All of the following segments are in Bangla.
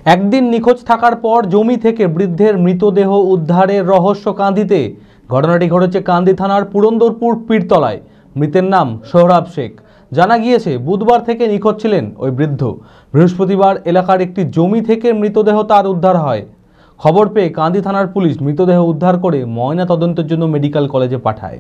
একদিন নিখোঁজ থাকার পর জমি থেকে বৃদ্ধের মৃতদেহ উদ্ধারের রহস্য কান্দিতে। ঘটনাটি ঘটেছে কান্দি থানার পুরন্দরপুর পীরতলায়। মৃতের নাম সোহরাব শেখ। জানা গিয়েছে বুধবার থেকে নিখোঁজ ছিলেন ওই বৃদ্ধ। বৃহস্পতিবার এলাকার একটি জমি থেকে মৃতদেহ তার উদ্ধার হয়। খবর পেয়ে কান্দি থানার পুলিশ মৃতদেহ উদ্ধার করে ময়না তদন্তের জন্য মেডিকেল কলেজে পাঠায়।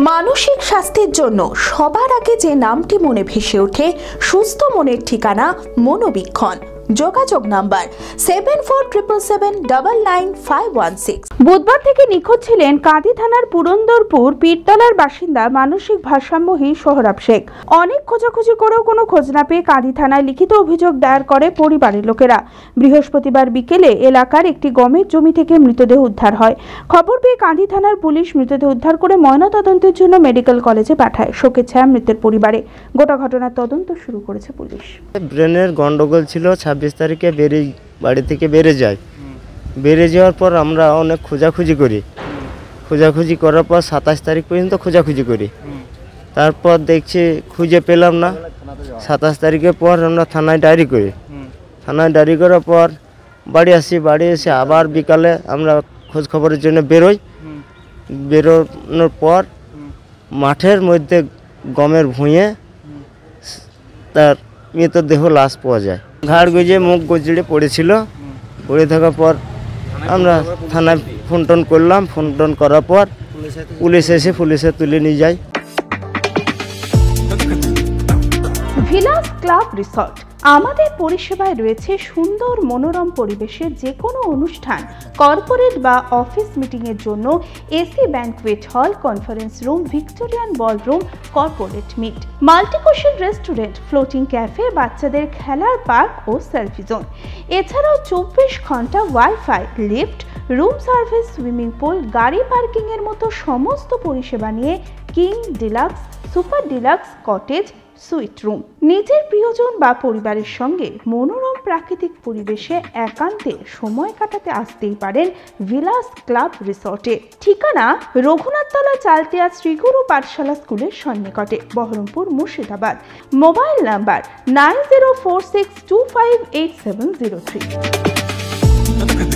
মানসিক স্বাস্থ্যের জন্য সবার আগে যে নামটি মনে ভেসে ওঠে, সুস্থ মনের ঠিকানা মনোবীক্ষণ। যোগাযোগ নাম্বার 7477799516। বুধবার থেকে নিখোঁজ ছিলেন কাঁদি থানার পুরন্দরপুর পীরতলার বাসিন্দা মানসিক ভারসাম্যহীন সোহরাব শেখ। অনেক খোঁজাখুঁজি করেও কোনো খোঁজ না পেয়ে কাঁদি থানায় লিখিত অভিযোগ দায়ের করে পরিবারের লোকেরা। বৃহস্পতিবার বিকেলে এলাকার একটি গমের জমি থেকে মৃতদেহ উদ্ধার হয়। খবর পেয়ে কাঁদি থানার পুলিশ মৃতদেহ উদ্ধার করে ময়নাতদন্তের জন্য মেডিকেল কলেজে পাঠায়। শোকের ছায়া মৃতের পরিবারে। গোটা ঘটনার তদন্ত শুরু করেছে পুলিশ। ব্রেনের গন্ডগোল ছিল। 26 তারিখে বাড়ি থেকে বেরিয়ে যাওয়ার পর আমরা অনেক খোঁজাখুঁজি করার পর 27 তারিখ পর্যন্ত খোঁজাখুঁজি করি। তারপর দেখছি খুঁজে পেলাম না। 27 তারিখের পর আমরা থানায় ডায়েরি করি। থানায় ডায়েরি করার পর বাড়ি এসে আবার বিকালে আমরা খোঁজ খবরের জন্য বেরোনোর পর মাঠের মধ্যে গমের ভুঁইয়ে তার মৃতদেহ লাশ পাওয়া যায়। ঘাড় গুঁজে মুখ গজড়ে পড়ে থাকার পর আমরা থানায় ফোন করলাম। ফোন করার পর পুলিশ এসে তুলে নিয়ে যায়। ভিলাস ক্লাব রিসর্ট আমাদের পরিষেবায় রয়েছে সুন্দর মনোরম পরিবেশের যে কোনো অনুষ্ঠান, কর্পোরেট বা অফিস মিটিংয়ের জন্য AC banquet hall, conference room, Victorian ballroom, corporate meet, multicuisine restaurant, floating cafe, বাচ্চাদের খেলার পার্ক ও সেলফি জোন। এছাড়াও 24 ঘন্টা wifi, lift, room service, swimming pool, গাড়ি পার্কিং এর মতো সমস্ত পরিষেবা নিয়ে king deluxe, super deluxe, cottage, suite room. নিজের প্রিয়জন বা পরিবারের সঙ্গে মনোরম প্রাকৃতিক পরিবেশে একান্তে সময় কাটাতে আসতেই পারেন ভিলাস ক্লাব রিসর্টে। ঠিকানা রঘুনাথতলা, চালতিয়া শ্রীগুরু পাঠশালা স্কুলের সন্নিকটে, বহরমপুর, মুর্শিদাবাদ। Mobile number 9046258703।